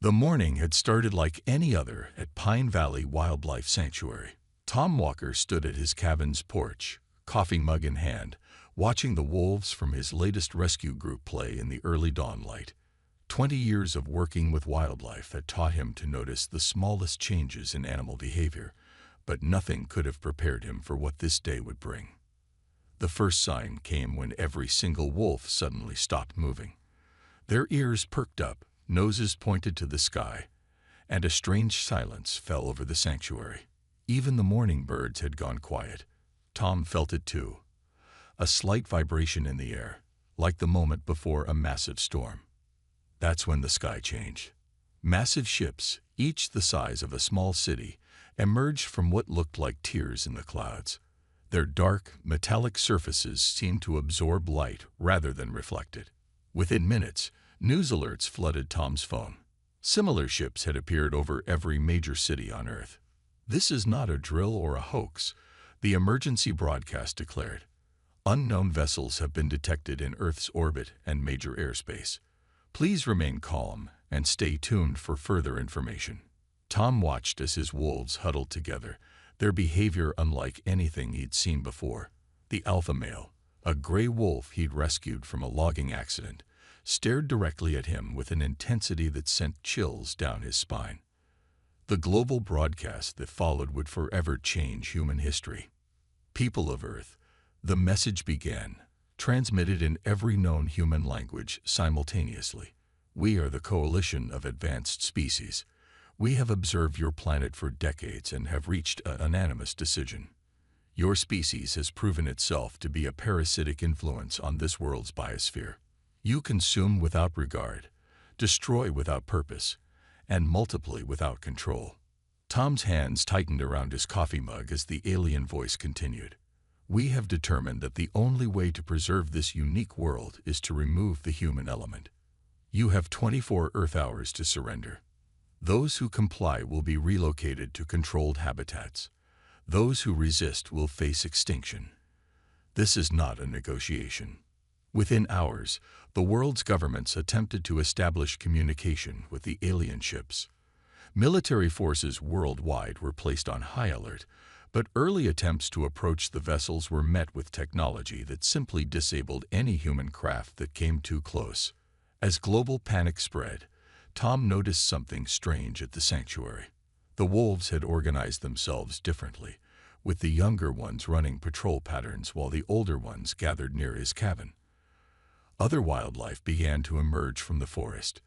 The morning had started like any other at Pine Valley Wildlife Sanctuary. Tom Walker stood at his cabin's porch, coffee mug in hand, watching the wolves from his latest rescue group play in the early dawn light. 20 years of working with wildlife had taught him to notice the smallest changes in animal behavior, but nothing could have prepared him for what this day would bring. The first sign came when every single wolf suddenly stopped moving. Their ears perked up, noses pointed to the sky, and a strange silence fell over the sanctuary. Even the morning birds had gone quiet. Tom felt it too. A slight vibration in the air, like the moment before a massive storm. That's when the sky changed. Massive ships, each the size of a small city, emerged from what looked like tears in the clouds. Their dark, metallic surfaces seemed to absorb light rather than reflect it. Within minutes, news alerts flooded Tom's phone. Similar ships had appeared over every major city on Earth. "This is not a drill or a hoax," the emergency broadcast declared. "Unknown vessels have been detected in Earth's orbit and major airspace. Please remain calm and stay tuned for further information." Tom watched as his wolves huddled together, their behavior unlike anything he'd seen before. The alpha male, a gray wolf he'd rescued from a logging accident, stared directly at him with an intensity that sent chills down his spine. The global broadcast that followed would forever change human history. "People of Earth," the message began, transmitted in every known human language simultaneously. "We are the coalition of advanced species. We have observed your planet for decades and have reached an unanimous decision. Your species has proven itself to be a parasitic influence on this world's biosphere. You consume without regard, destroy without purpose, and multiply without control." Tom's hands tightened around his coffee mug as the alien voice continued. "We have determined that the only way to preserve this unique world is to remove the human element. You have 24 Earth hours to surrender. Those who comply will be relocated to controlled habitats. Those who resist will face extinction. This is not a negotiation." Within hours, the world's governments attempted to establish communication with the alien ships. Military forces worldwide were placed on high alert, but early attempts to approach the vessels were met with technology that simply disabled any human craft that came too close. As global panic spread, Tom noticed something strange at the sanctuary. The wolves had organized themselves differently, with the younger ones running patrol patterns while the older ones gathered near his cabin. Other wildlife began to emerge from the forest: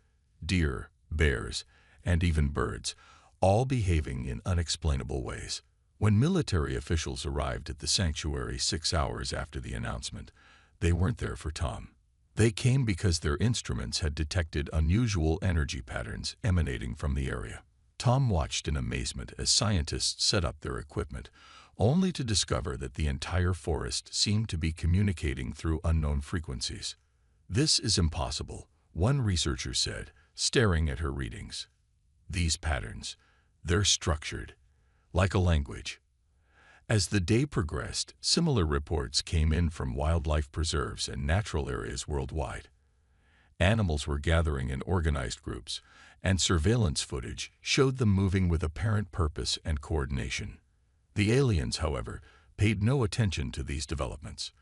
deer, bears, and even birds, all behaving in unexplainable ways. When military officials arrived at the sanctuary 6 hours after the announcement, they weren't there for Tom. They came because their instruments had detected unusual energy patterns emanating from the area. Tom watched in amazement as scientists set up their equipment, only to discover that the entire forest seemed to be communicating through unknown frequencies. "This is impossible," one researcher said, staring at her readings. "These patterns, they're structured, like a language." As the day progressed, similar reports came in from wildlife preserves and natural areas worldwide. Animals were gathering in organized groups, and surveillance footage showed them moving with apparent purpose and coordination. The aliens, however, paid no attention to these developments.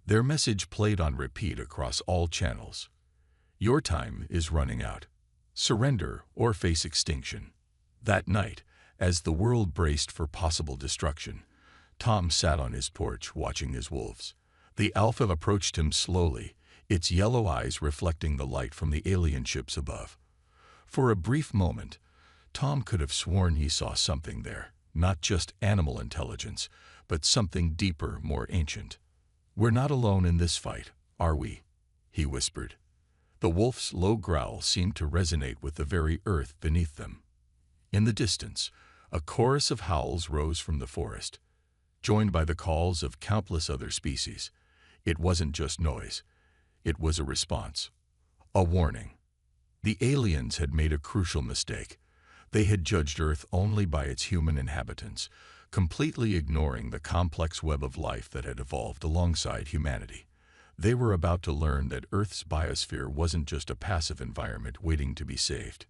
Their message played on repeat across all channels: "Your time is running out. Surrender or face extinction." That night, as the world braced for possible destruction, Tom sat on his porch watching his wolves. The alpha approached him slowly, its yellow eyes reflecting the light from the alien ships above. For a brief moment, Tom could have sworn he saw something there, not just animal intelligence, but something deeper, more ancient. "We're not alone in this fight, are we?" he whispered. The wolf's low growl seemed to resonate with the very earth beneath them. In the distance, a chorus of howls rose from the forest, joined by the calls of countless other species. It wasn't just noise. It was a response, a warning. The aliens had made a crucial mistake. They had judged Earth only by its human inhabitants, completely ignoring the complex web of life that had evolved alongside humanity. They were about to learn that Earth's biosphere wasn't just a passive environment waiting to be saved.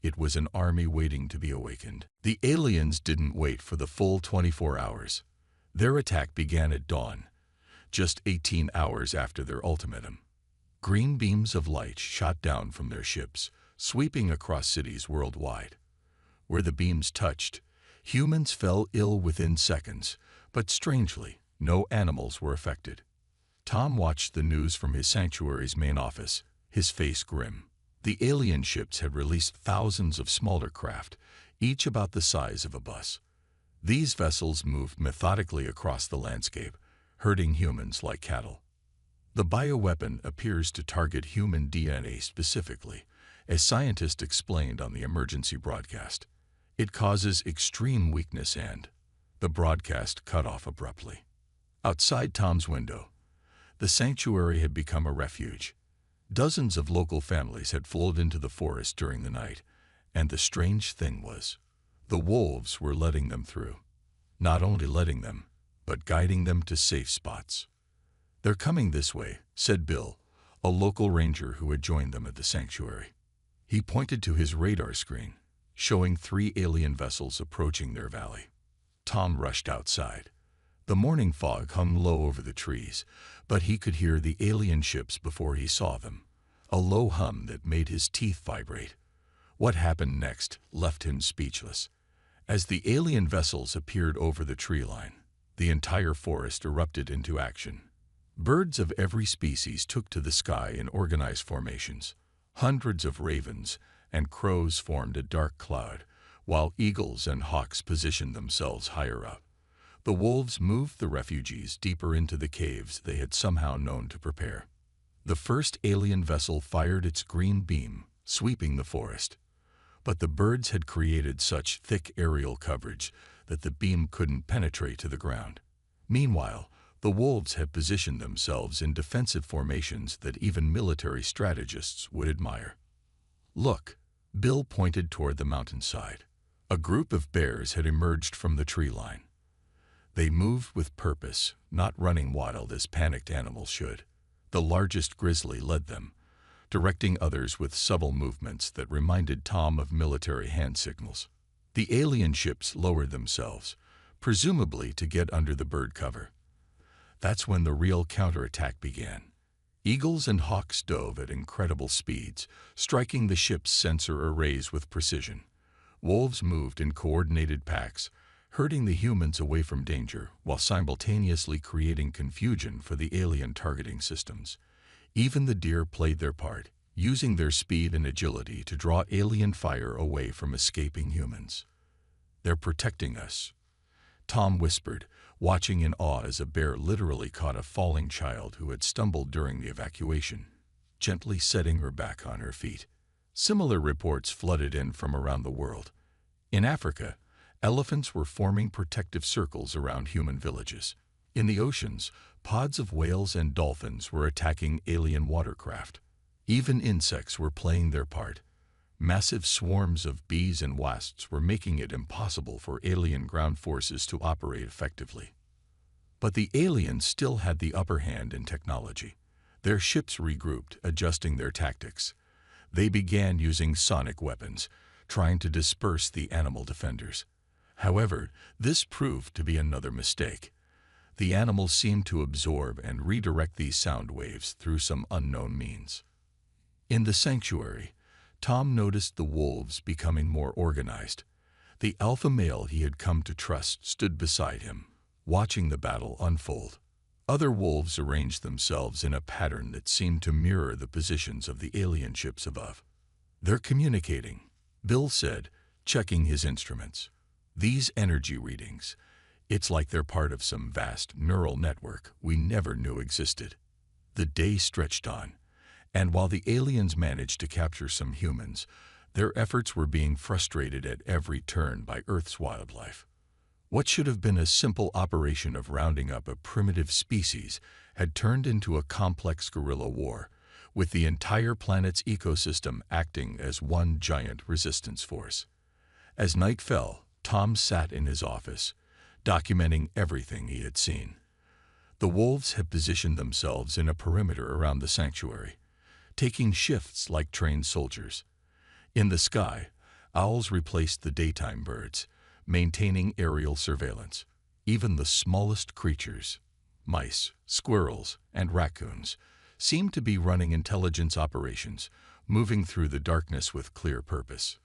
It was an army waiting to be awakened. The aliens didn't wait for the full 24 hours. Their attack began at dawn, just 18 hours after their ultimatum. Green beams of light shot down from their ships, sweeping across cities worldwide. Where the beams touched, humans fell ill within seconds, but strangely, no animals were affected. Tom watched the news from his sanctuary's main office, his face grim. The alien ships had released thousands of smaller craft, each about the size of a bus. These vessels moved methodically across the landscape, herding humans like cattle. The bioweapon appears to target human DNA specifically, as scientists explained on the emergency broadcast. It causes extreme weakness and the broadcast cut off abruptly. Outside Tom's window, the sanctuary had become a refuge. Dozens of local families had flowed into the forest during the night, and the strange thing was, the wolves were letting them through. Not only letting them, but guiding them to safe spots. "They're coming this way," said Bill, a local ranger who had joined them at the sanctuary. He pointed to his radar screen, showing 3 alien vessels approaching their valley. Tom rushed outside. The morning fog hung low over the trees, but he could hear the alien ships before he saw them, a low hum that made his teeth vibrate. What happened next left him speechless. As the alien vessels appeared over the tree line, the entire forest erupted into action. Birds of every species took to the sky in organized formations. Hundreds of ravens and crows formed a dark cloud, while eagles and hawks positioned themselves higher up. The wolves moved the refugees deeper into the caves they had somehow known to prepare. The first alien vessel fired its green beam, sweeping the forest. But the birds had created such thick aerial coverage that the beam couldn't penetrate to the ground. Meanwhile, the wolves had positioned themselves in defensive formations that even military strategists would admire. "Look," Bill pointed toward the mountainside. A group of bears had emerged from the tree line. They moved with purpose, not running wild as panicked animals should. The largest grizzly led them, directing others with subtle movements that reminded Tom of military hand signals. The alien ships lowered themselves, presumably to get under the bird cover. That's when the real counterattack began. Eagles and hawks dove at incredible speeds, striking the ship's sensor arrays with precision. Wolves moved in coordinated packs, herding the humans away from danger while simultaneously creating confusion for the alien targeting systems. Even the deer played their part, using their speed and agility to draw alien fire away from escaping humans. "They're protecting us," Tom whispered, watching in awe as a bear literally caught a falling child who had stumbled during the evacuation, gently setting her back on her feet. Similar reports flooded in from around the world. In Africa, elephants were forming protective circles around human villages. In the oceans, pods of whales and dolphins were attacking alien watercraft. Even insects were playing their part. Massive swarms of bees and wasps were making it impossible for alien ground forces to operate effectively. But the aliens still had the upper hand in technology. Their ships regrouped, adjusting their tactics. They began using sonic weapons, trying to disperse the animal defenders. However, this proved to be another mistake. The animals seemed to absorb and redirect these sound waves through some unknown means. In the sanctuary, Tom noticed the wolves becoming more organized. The alpha male he had come to trust stood beside him, watching the battle unfold. Other wolves arranged themselves in a pattern that seemed to mirror the positions of the alien ships above. "They're communicating," Bill said, checking his instruments. "These energy readings, it's like they're part of some vast neural network we never knew existed." The day stretched on, and while the aliens managed to capture some humans, their efforts were being frustrated at every turn by Earth's wildlife. What should have been a simple operation of rounding up a primitive species had turned into a complex guerrilla war, with the entire planet's ecosystem acting as one giant resistance force. As night fell, Tom sat in his office, documenting everything he had seen. The wolves had positioned themselves in a perimeter around the sanctuary, taking shifts like trained soldiers. In the sky, Owls replaced the daytime birds, maintaining aerial surveillance. Even the smallest creatures, mice, squirrels, and raccoons, seemed to be running intelligence operations, moving through the darkness with clear purpose.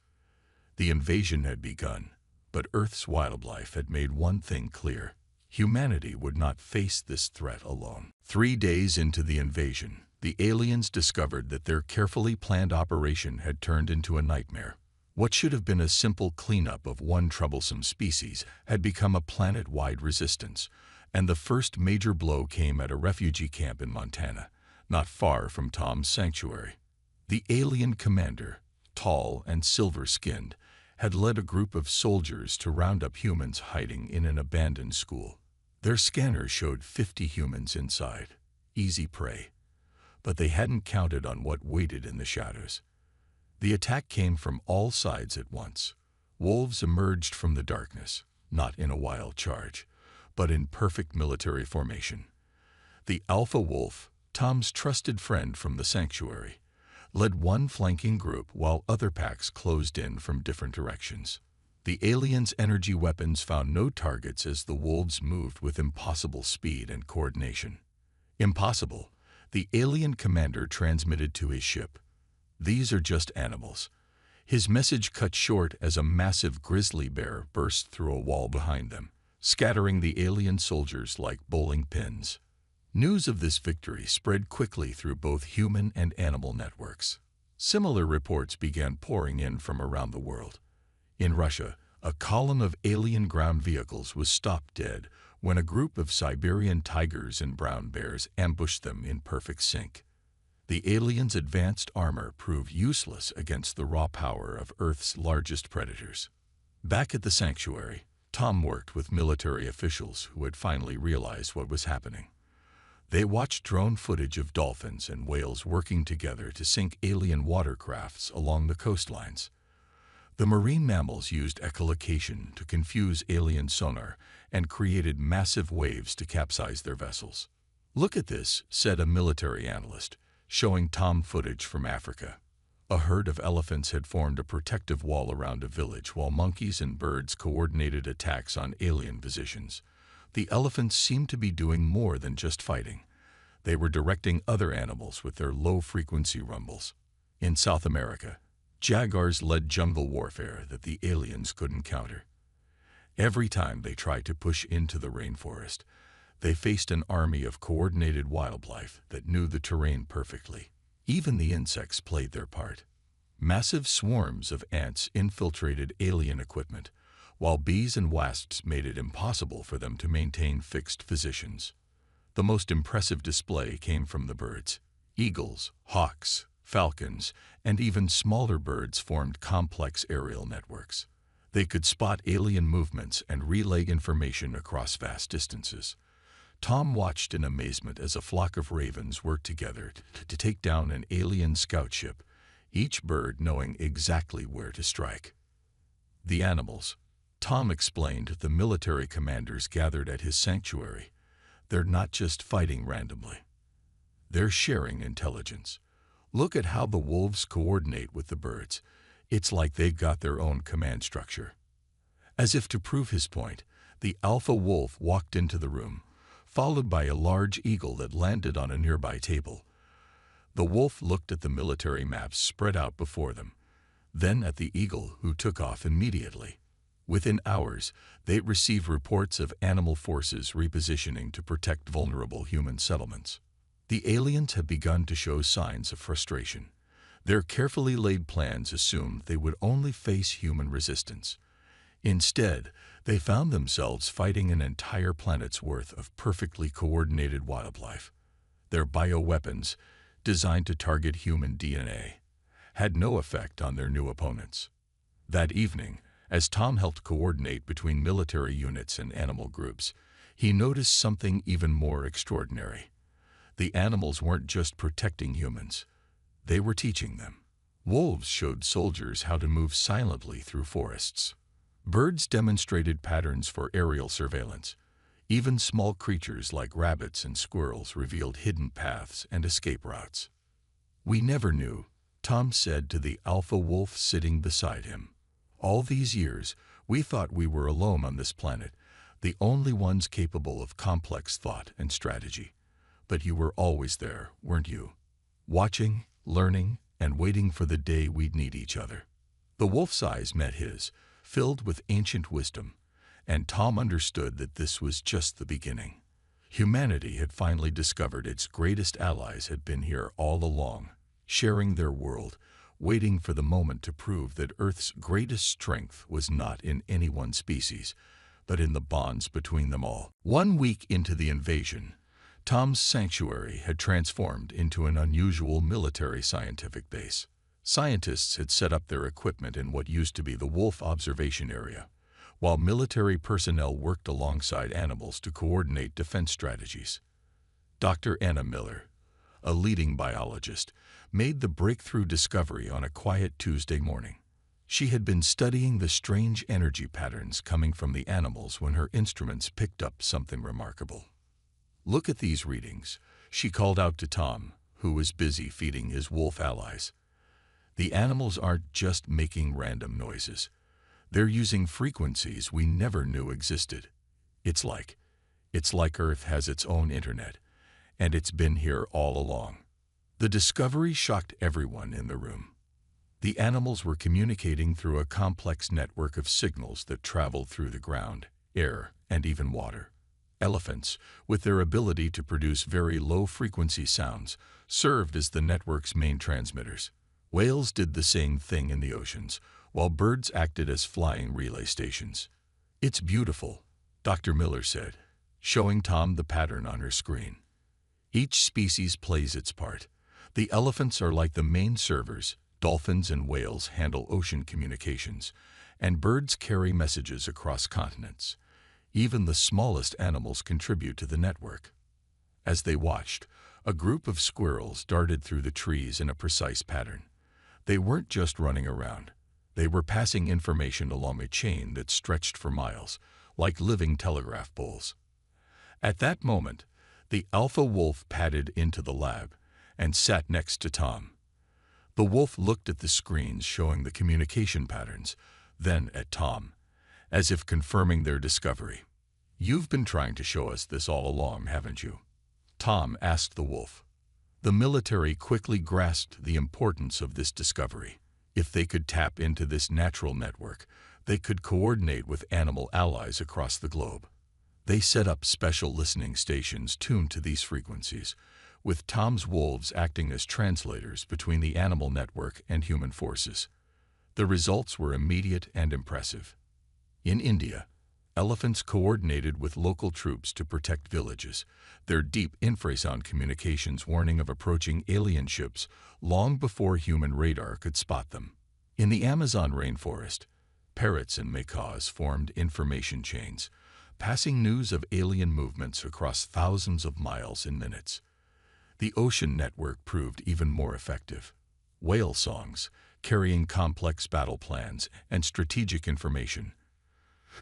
The invasion had begun, but Earth's wildlife had made one thing clear: humanity would not face this threat alone. 3 days into the invasion, the aliens discovered that their carefully planned operation had turned into a nightmare. What should have been a simple cleanup of one troublesome species had become a planet-wide resistance, and the first major blow came at a refugee camp in Montana, not far from Tom's sanctuary. The alien commander, tall and silver-skinned, had led a group of soldiers to round up humans hiding in an abandoned school. Their scanners showed 50 humans inside, easy prey, but they hadn't counted on what waited in the shadows. The attack came from all sides at once. Wolves emerged from the darkness, not in a wild charge, but in perfect military formation. The alpha wolf, Tom's trusted friend from the sanctuary, led one flanking group while other packs closed in from different directions. The aliens' energy weapons found no targets as the wolves moved with impossible speed and coordination. Impossible, the alien commander transmitted to his ship. "These are just animals." His message cut short as a massive grizzly bear burst through a wall behind them, scattering the alien soldiers like bowling pins. News of this victory spread quickly through both human and animal networks. Similar reports began pouring in from around the world. In Russia, a column of alien ground vehicles was stopped dead when a group of Siberian tigers and brown bears ambushed them in perfect sync. The aliens' advanced armor proved useless against the raw power of Earth's largest predators. Back at the sanctuary, Tom worked with military officials who had finally realized what was happening. They watched drone footage of dolphins and whales working together to sink alien watercrafts along the coastlines. The marine mammals used echolocation to confuse alien sonar and created massive waves to capsize their vessels. "Look at this," said a military analyst, showing Tom footage from Africa. A herd of elephants had formed a protective wall around a village while monkeys and birds coordinated attacks on alien positions. The elephants seemed to be doing more than just fighting. They were directing other animals with their low-frequency rumbles. In South America, jaguars led jungle warfare that the aliens couldn't counter. Every time they tried to push into the rainforest, they faced an army of coordinated wildlife that knew the terrain perfectly. Even the insects played their part. Massive swarms of ants infiltrated alien equipment, while bees and wasps made it impossible for them to maintain fixed positions. The most impressive display came from the birds. Eagles, hawks, falcons, and even smaller birds formed complex aerial networks. They could spot alien movements and relay information across vast distances. Tom watched in amazement as a flock of ravens worked together to take down an alien scout ship, each bird knowing exactly where to strike. The animals, Tom explained to the military commanders gathered at his sanctuary, they're not just fighting randomly. They're sharing intelligence. Look at how the wolves coordinate with the birds. It's like they've got their own command structure. As if to prove his point, the alpha wolf walked into the room, followed by a large eagle that landed on a nearby table. The wolf looked at the military maps spread out before them, then at the eagle, who took off immediately. Within hours, they received reports of animal forces repositioning to protect vulnerable human settlements. The aliens had begun to show signs of frustration. Their carefully laid plans assumed they would only face human resistance. Instead, they found themselves fighting an entire planet's worth of perfectly coordinated wildlife. Their bioweapons, designed to target human DNA, had no effect on their new opponents. That evening, as Tom helped coordinate between military units and animal groups, he noticed something even more extraordinary. The animals weren't just protecting humans, they were teaching them. Wolves showed soldiers how to move silently through forests. Birds demonstrated patterns for aerial surveillance. Even small creatures like rabbits and squirrels revealed hidden paths and escape routes. "We never knew," Tom said to the alpha wolf sitting beside him. All these years, we thought we were alone on this planet, the only ones capable of complex thought and strategy. But you were always there, weren't you? Watching, learning, and waiting for the day we'd need each other. The wolf's eyes met his, filled with ancient wisdom, and Tom understood that this was just the beginning. Humanity had finally discovered its greatest allies had been here all along, sharing their world, waiting for the moment to prove that Earth's greatest strength was not in any one species, but in the bonds between them all. 1 week into the invasion, Tom's sanctuary had transformed into an unusual military scientific base. Scientists had set up their equipment in what used to be the wolf observation area, while military personnel worked alongside animals to coordinate defense strategies. Dr. Anna Miller, a leading biologist, made the breakthrough discovery on a quiet Tuesday morning. She had been studying the strange energy patterns coming from the animals when her instruments picked up something remarkable. "Look at these readings," she called out to Tom, who was busy feeding his wolf allies. "The animals aren't just making random noises. They're using frequencies we never knew existed. It's like Earth has its own internet, and it's been here all along." The discovery shocked everyone in the room. The animals were communicating through a complex network of signals that traveled through the ground, air, and even water. Elephants, with their ability to produce very low-frequency sounds, served as the network's main transmitters. Whales did the same thing in the oceans, while birds acted as flying relay stations. "It's beautiful," Dr. Miller said, showing Tom the pattern on her screen. "Each species plays its part. The elephants are like the main servers, dolphins and whales handle ocean communications, and birds carry messages across continents. Even the smallest animals contribute to the network." As they watched, a group of squirrels darted through the trees in a precise pattern. They weren't just running around. They were passing information along a chain that stretched for miles, like living telegraph poles. At that moment, the alpha wolf padded into the lab and sat next to Tom. The wolf looked at the screens showing the communication patterns, then at Tom, as if confirming their discovery. "You've been trying to show us this all along, haven't you?" Tom asked the wolf. The military quickly grasped the importance of this discovery. If they could tap into this natural network, they could coordinate with animal allies across the globe. They set up special listening stations tuned to these frequencies, with Tom's wolves acting as translators between the animal network and human forces. The results were immediate and impressive. In India, elephants coordinated with local troops to protect villages, their deep infrasound communications warning of approaching alien ships long before human radar could spot them. In the Amazon rainforest, parrots and macaws formed information chains, passing news of alien movements across thousands of miles in minutes. The ocean network proved even more effective. Whale songs, carrying complex battle plans and strategic information,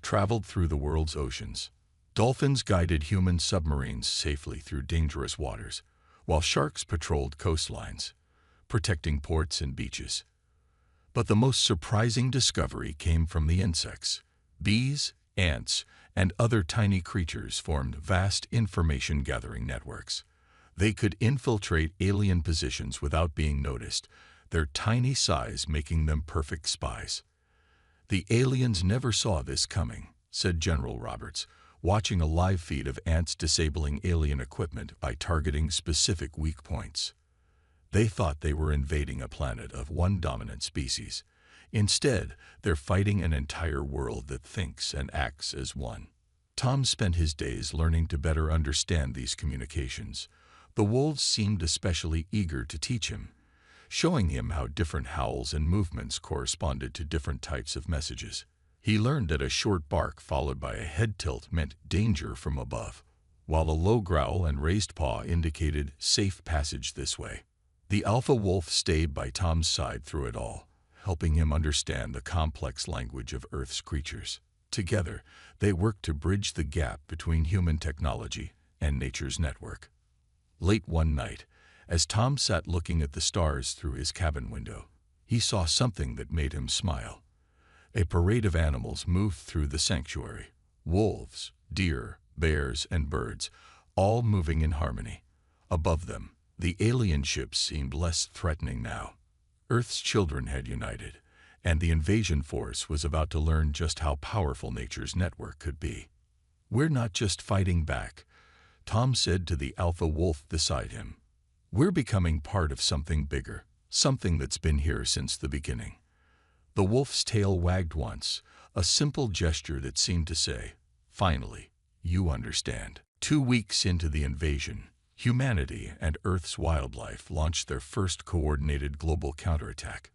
traveled through the world's oceans. Dolphins guided human submarines safely through dangerous waters, while sharks patrolled coastlines, protecting ports and beaches. But the most surprising discovery came from the insects. Bees, ants, and other tiny creatures formed vast information-gathering networks. They could infiltrate alien positions without being noticed, their tiny size making them perfect spies. "The aliens never saw this coming," said General Roberts, watching a live feed of ants disabling alien equipment by targeting specific weak points. "They thought they were invading a planet of one dominant species. Instead, they're fighting an entire world that thinks and acts as one." Tom spent his days learning to better understand these communications. The wolves seemed especially eager to teach him, showing him how different howls and movements corresponded to different types of messages. He learned that a short bark followed by a head tilt meant danger from above, while a low growl and raised paw indicated safe passage this way. The alpha wolf stayed by Tom's side through it all, helping him understand the complex language of Earth's creatures. Together, they worked to bridge the gap between human technology and nature's network. Late one night, as Tom sat looking at the stars through his cabin window, he saw something that made him smile. A parade of animals moved through the sanctuary. Wolves, deer, bears, and birds, all moving in harmony. Above them, the alien ships seemed less threatening now. Earth's children had united, and the invasion force was about to learn just how powerful nature's network could be. "We're not just fighting back," Tom said to the alpha wolf beside him. "We're becoming part of something bigger, something that's been here since the beginning." The wolf's tail wagged once, a simple gesture that seemed to say, "Finally, you understand." 2 weeks into the invasion, humanity and Earth's wildlife launched their first coordinated global counterattack.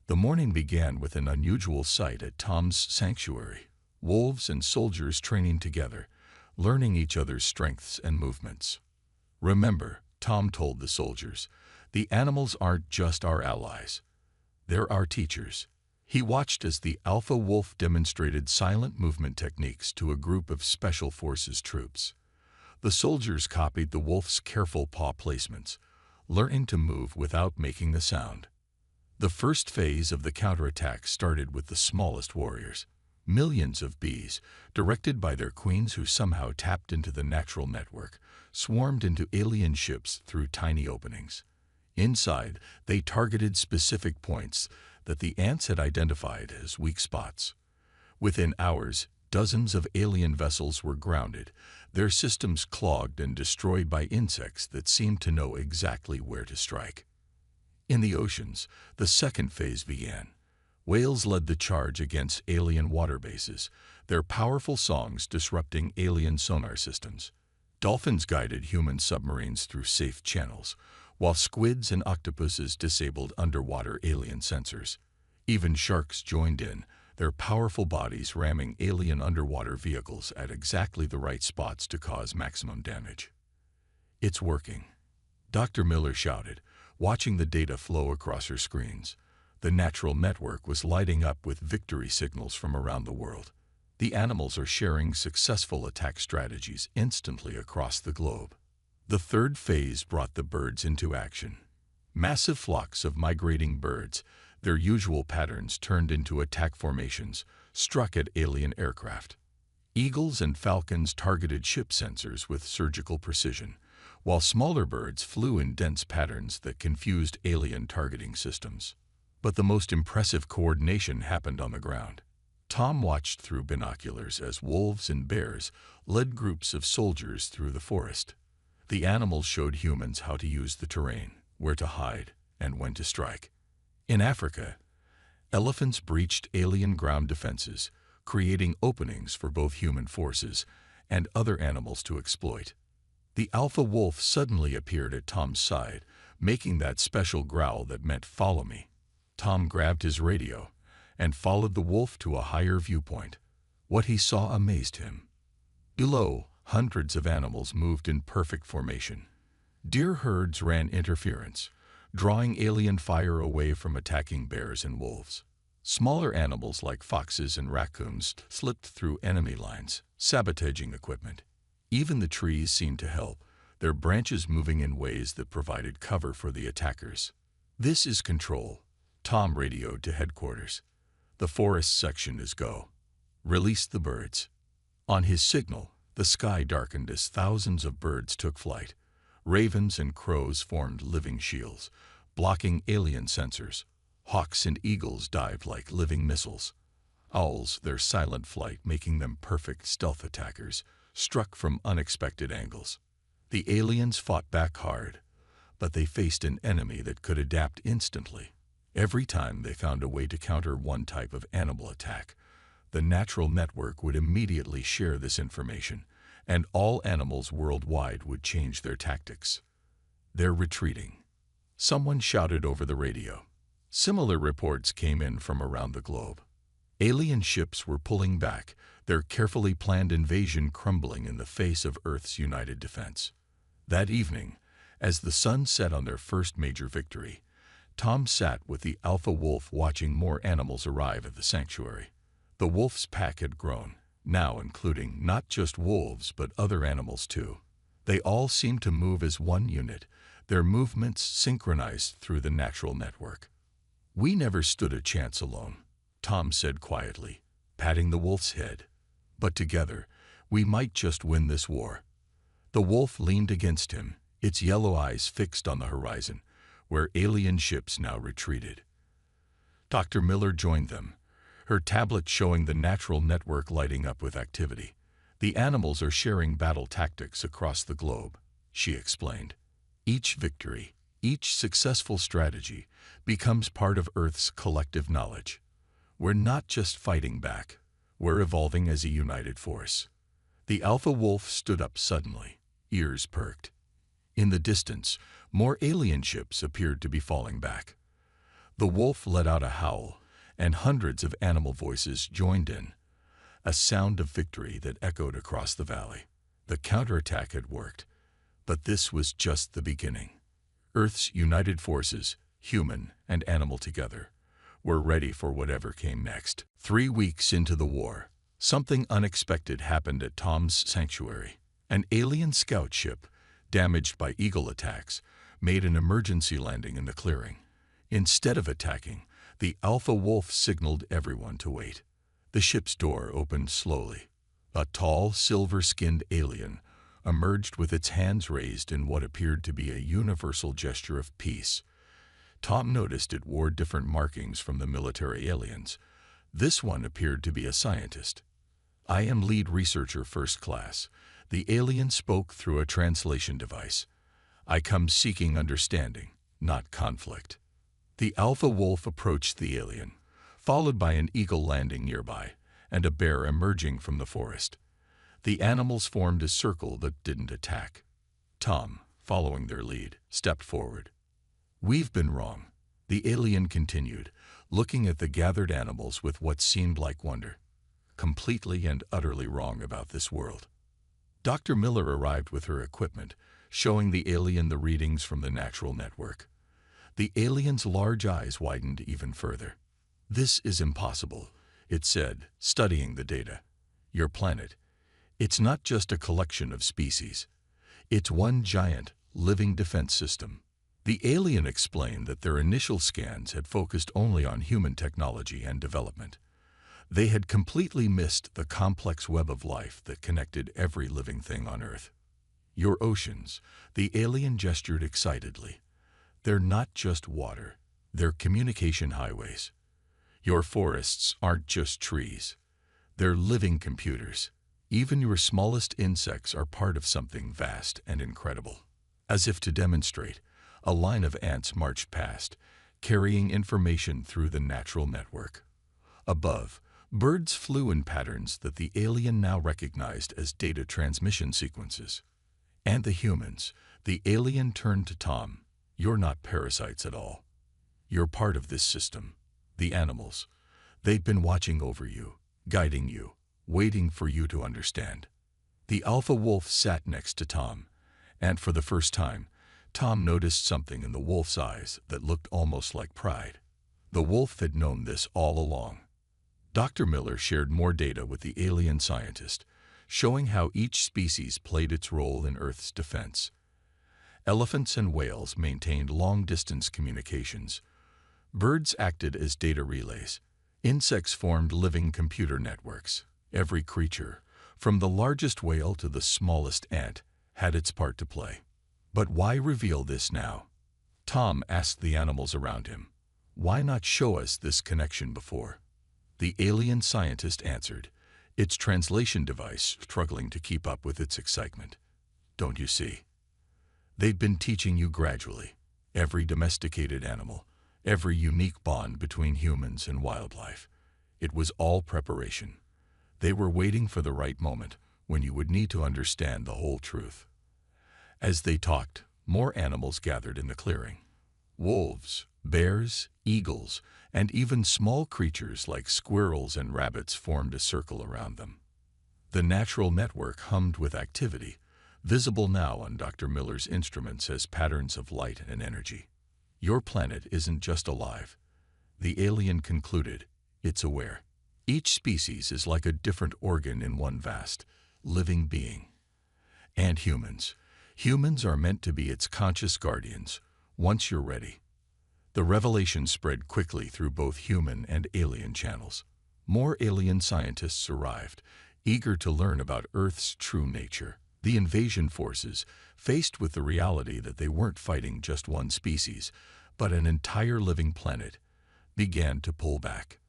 The morning began with an unusual sight at Tom's sanctuary: wolves and soldiers training together, learning each other's strengths and movements. "Remember," Tom told the soldiers, "the animals aren't just our allies. They're our teachers." He watched as the alpha wolf demonstrated silent movement techniques to a group of Special Forces troops. The soldiers copied the wolf's careful paw placements, learning to move without making a sound. The first phase of the counterattack started with the smallest warriors. Millions of bees, directed by their queens who somehow tapped into the natural network, swarmed into alien ships through tiny openings. Inside, they targeted specific points that the ants had identified as weak spots. Within hours, dozens of alien vessels were grounded, their systems clogged and destroyed by insects that seemed to know exactly where to strike. In the oceans, the second phase began. Whales led the charge against alien water bases, their powerful songs disrupting alien sonar systems. Dolphins guided human submarines through safe channels, while squids and octopuses disabled underwater alien sensors. Even sharks joined in, their powerful bodies ramming alien underwater vehicles at exactly the right spots to cause maximum damage. "It's working," Dr. Miller shouted, watching the data flow across her screens. The natural network was lighting up with victory signals from around the world. The animals are sharing successful attack strategies instantly across the globe. The third phase brought the birds into action. Massive flocks of migrating birds, their usual patterns turned into attack formations, struck at alien aircraft. Eagles and falcons targeted ship sensors with surgical precision, while smaller birds flew in dense patterns that confused alien targeting systems. But the most impressive coordination happened on the ground. Tom watched through binoculars as wolves and bears led groups of soldiers through the forest. The animals showed humans how to use the terrain, where to hide, and when to strike. In Africa, elephants breached alien ground defenses, creating openings for both human forces and other animals to exploit. The alpha wolf suddenly appeared at Tom's side, making that special growl that meant "follow me." Tom grabbed his radio and followed the wolf to a higher viewpoint. What he saw amazed him. Below, hundreds of animals moved in perfect formation. Deer herds ran interference, drawing alien fire away from attacking bears and wolves. Smaller animals like foxes and raccoons slipped through enemy lines, sabotaging equipment. Even the trees seemed to help, their branches moving in ways that provided cover for the attackers. "This is control," Tom radioed to headquarters. "The forest section is go. Release the birds." On his signal, the sky darkened as thousands of birds took flight. Ravens and crows formed living shields, blocking alien sensors. Hawks and eagles dived like living missiles. Owls, their silent flight making them perfect stealth attackers, struck from unexpected angles. The aliens fought back hard, but they faced an enemy that could adapt instantly. Every time they found a way to counter one type of animal attack, the natural network would immediately share this information, and all animals worldwide would change their tactics. "They're retreating," someone shouted over the radio. Similar reports came in from around the globe. Alien ships were pulling back, their carefully planned invasion crumbling in the face of Earth's united defense. That evening, as the sun set on their first major victory, Tom sat with the alpha wolf watching more animals arrive at the sanctuary. The wolf's pack had grown, now including not just wolves but other animals too. They all seemed to move as one unit, their movements synchronized through the natural network. "We never stood a chance alone," Tom said quietly, patting the wolf's head. "But together, we might just win this war." The wolf leaned against him, its yellow eyes fixed on the horizon, where alien ships now retreated. Dr. Miller joined them, her tablet showing the natural network lighting up with activity. "The animals are sharing battle tactics across the globe," she explained. "Each victory, each successful strategy, becomes part of Earth's collective knowledge. We're not just fighting back, we're evolving as a united force." The alpha wolf stood up suddenly, ears perked. In the distance, more alien ships appeared to be falling back. The wolf let out a howl, and hundreds of animal voices joined in, a sound of victory that echoed across the valley. The counterattack had worked, but this was just the beginning. Earth's united forces, human and animal together, were ready for whatever came next. 3 weeks into the war, something unexpected happened at Tom's sanctuary. An alien scout ship, damaged by eagle attacks, made an emergency landing in the clearing. Instead of attacking, the alpha wolf signaled everyone to wait. The ship's door opened slowly. A tall, silver-skinned alien emerged with its hands raised in what appeared to be a universal gesture of peace. Tom noticed it wore different markings from the military aliens. This one appeared to be a scientist. "I am lead researcher first class," the alien spoke through a translation device. "I come seeking understanding, not conflict." The alpha wolf approached the alien, followed by an eagle landing nearby and a bear emerging from the forest. The animals formed a circle that didn't attack. Tom, following their lead, stepped forward. "We've been wrong," the alien continued, looking at the gathered animals with what seemed like wonder. "Completely and utterly wrong about this world." Dr. Miller arrived with her equipment, showing the alien the readings from the natural network. The alien's large eyes widened even further. "This is impossible," it said, studying the data. "Your planet, it's not just a collection of species. It's one giant, living defense system." The alien explained that their initial scans had focused only on human technology and development. They had completely missed the complex web of life that connected every living thing on Earth. "Your oceans," the alien gestured excitedly. "They're not just water, they're communication highways. Your forests aren't just trees, they're living computers. Even your smallest insects are part of something vast and incredible." As if to demonstrate, a line of ants marched past, carrying information through the natural network. Above, birds flew in patterns that the alien now recognized as data transmission sequences. "And the humans," the alien turned to Tom. "You're not parasites at all. You're part of this system. The animals, they've been watching over you, guiding you, waiting for you to understand." The alpha wolf sat next to Tom, and for the first time, Tom noticed something in the wolf's eyes that looked almost like pride. The wolf had known this all along. Dr. Miller shared more data with the alien scientist, showing how each species played its role in Earth's defense. Elephants and whales maintained long-distance communications. Birds acted as data relays. Insects formed living computer networks. Every creature, from the largest whale to the smallest ant, had its part to play. But why reveal this now? Tom asked the animals around him. "Why not show us this connection before?" The alien scientist answered, its translation device struggling to keep up with its excitement. "Don't you see? They've been teaching you gradually, every domesticated animal, every unique bond between humans and wildlife. It was all preparation. They were waiting for the right moment when you would need to understand the whole truth." As they talked, more animals gathered in the clearing. Wolves, bears, eagles, and even small creatures like squirrels and rabbits formed a circle around them. The natural network hummed with activity, visible now on Dr. Miller's instruments as patterns of light and energy. "Your planet isn't just alive," the alien concluded, "it's aware. Each species is like a different organ in one vast, living being. And humans. Humans are meant to be its conscious guardians, once you're ready." The revelation spread quickly through both human and alien channels. More alien scientists arrived, eager to learn about Earth's true nature. The invasion forces, faced with the reality that they weren't fighting just one species, but an entire living planet, began to pull back.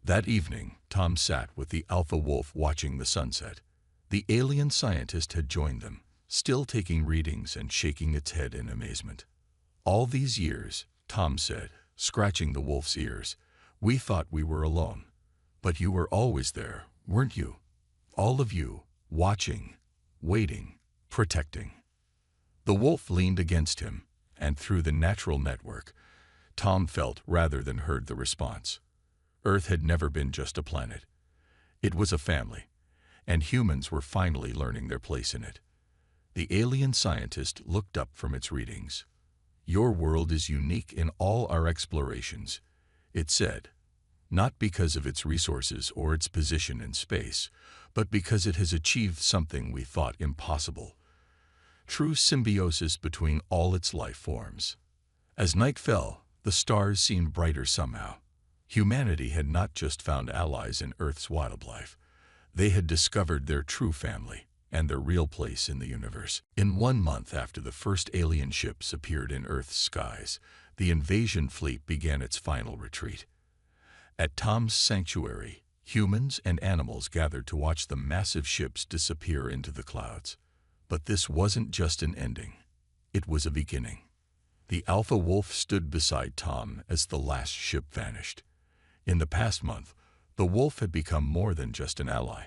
That evening, Tom sat with the alpha wolf watching the sunset. The alien scientist had joined them, still taking readings and shaking its head in amazement. "All these years," Tom said, scratching the wolf's ears, "we thought we were alone. But you were always there, weren't you? All of you, watching, waiting, protecting." The wolf leaned against him, and through the natural network, Tom felt rather than heard the response. Earth had never been just a planet. It was a family, and humans were finally learning their place in it. The alien scientist looked up from its readings. "Your world is unique in all our explorations," it said, "not because of its resources or its position in space, but because it has achieved something we thought impossible: true symbiosis between all its life forms." As night fell, the stars seemed brighter somehow. Humanity had not just found allies in Earth's wildlife. They had discovered their true family and their real place in the universe. In 1 month after the first alien ships appeared in Earth's skies, the invasion fleet began its final retreat. At Tom's sanctuary, humans and animals gathered to watch the massive ships disappear into the clouds. But this wasn't just an ending. It was a beginning. The alpha wolf stood beside Tom as the last ship vanished. In the past month, the wolf had become more than just an ally.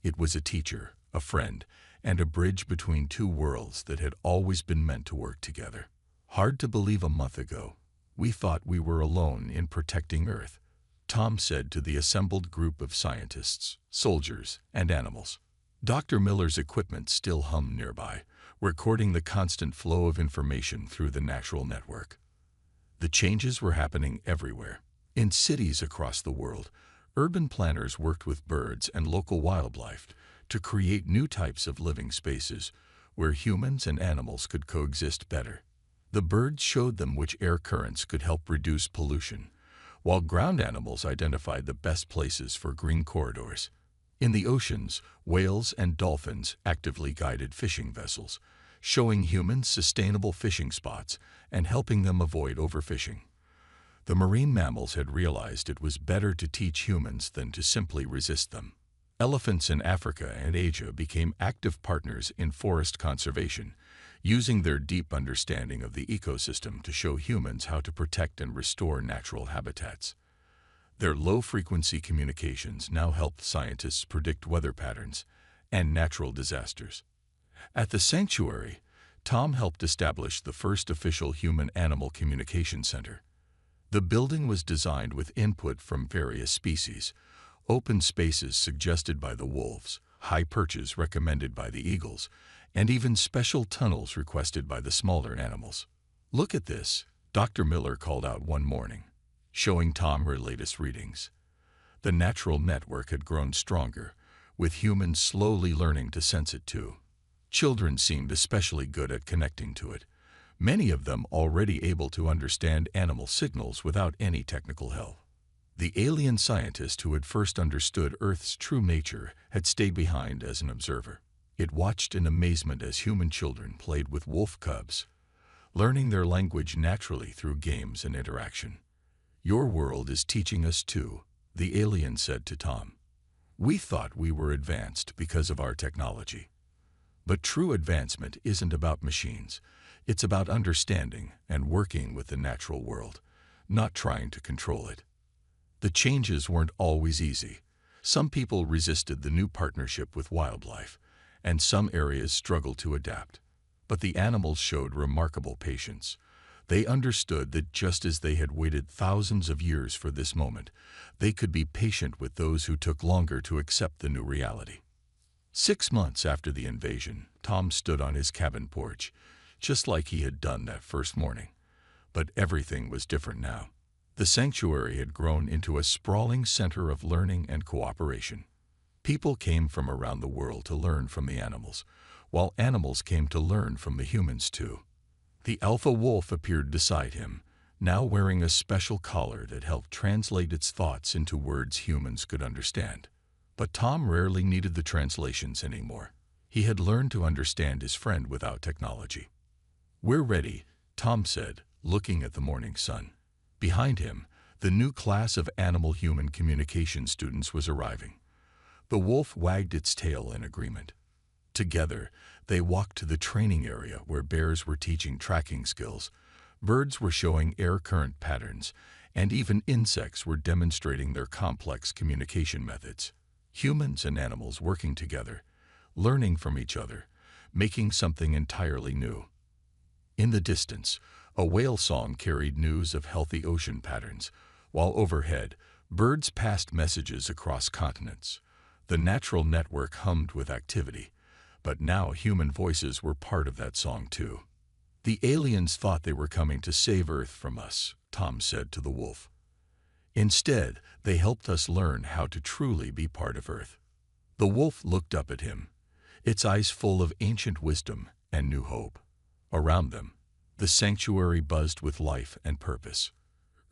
It was a teacher, a friend, and a bridge between two worlds that had always been meant to work together. "Hard to believe a month ago, we thought we were alone in protecting Earth," Tom said to the assembled group of scientists, soldiers, and animals. Dr. Miller's equipment still hummed nearby, recording the constant flow of information through the natural network. The changes were happening everywhere. In cities across the world, urban planners worked with birds and local wildlife to create new types of living spaces where humans and animals could coexist better. The birds showed them which air currents could help reduce pollution, while ground animals identified the best places for green corridors. In the oceans, whales and dolphins actively guided fishing vessels, showing humans sustainable fishing spots and helping them avoid overfishing. The marine mammals had realized it was better to teach humans than to simply resist them. Elephants in Africa and Asia became active partners in forest conservation, using their deep understanding of the ecosystem to show humans how to protect and restore natural habitats. Their low-frequency communications now helped scientists predict weather patterns and natural disasters. At the sanctuary, Tom helped establish the first official human-animal communication center. The building was designed with input from various species, open spaces suggested by the wolves, high perches recommended by the eagles, and even special tunnels requested by the smaller animals. "Look at this," Dr. Miller called out one morning, showing Tom her latest readings. The natural network had grown stronger, with humans slowly learning to sense it too. Children seemed especially good at connecting to it, many of them already able to understand animal signals without any technical help. The alien scientist who had first understood Earth's true nature had stayed behind as an observer. It watched in amazement as human children played with wolf cubs, learning their language naturally through games and interaction. "Your world is teaching us too," the alien said to Tom. "We thought we were advanced because of our technology. But true advancement isn't about machines. It's about understanding and working with the natural world, not trying to control it." The changes weren't always easy. Some people resisted the new partnership with wildlife, and some areas struggled to adapt. But the animals showed remarkable patience. They understood that just as they had waited thousands of years for this moment, they could be patient with those who took longer to accept the new reality. 6 months after the invasion, Tom stood on his cabin porch, just like he had done that first morning. But everything was different now. The sanctuary had grown into a sprawling center of learning and cooperation. People came from around the world to learn from the animals, while animals came to learn from the humans too. The alpha wolf appeared beside him, now wearing a special collar that helped translate its thoughts into words humans could understand. But Tom rarely needed the translations anymore. He had learned to understand his friend without technology. "We're ready," Tom said, looking at the morning sun. Behind him, the new class of animal-human communication students was arriving. The wolf wagged its tail in agreement. Together, they walked to the training area where bears were teaching tracking skills, birds were showing air current patterns, and even insects were demonstrating their complex communication methods. Humans and animals working together, learning from each other, making something entirely new. In the distance, a whale song carried news of healthy ocean patterns, while overhead, birds passed messages across continents. The natural network hummed with activity, but now human voices were part of that song too. "The aliens thought they were coming to save Earth from us," Tom said to the wolf. "Instead, they helped us learn how to truly be part of Earth." The wolf looked up at him, its eyes full of ancient wisdom and new hope. Around them, the sanctuary buzzed with life and purpose.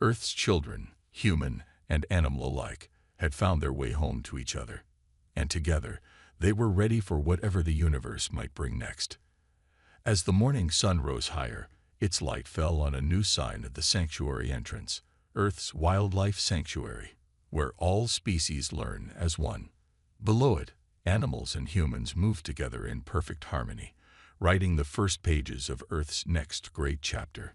Earth's children, human and animal alike, had found their way home to each other. And together, they were ready for whatever the universe might bring next. As the morning sun rose higher, its light fell on a new sign at the sanctuary entrance, Earth's Wildlife Sanctuary, where all species learn as one. Below it, animals and humans moved together in perfect harmony, writing the first pages of Earth's next great chapter.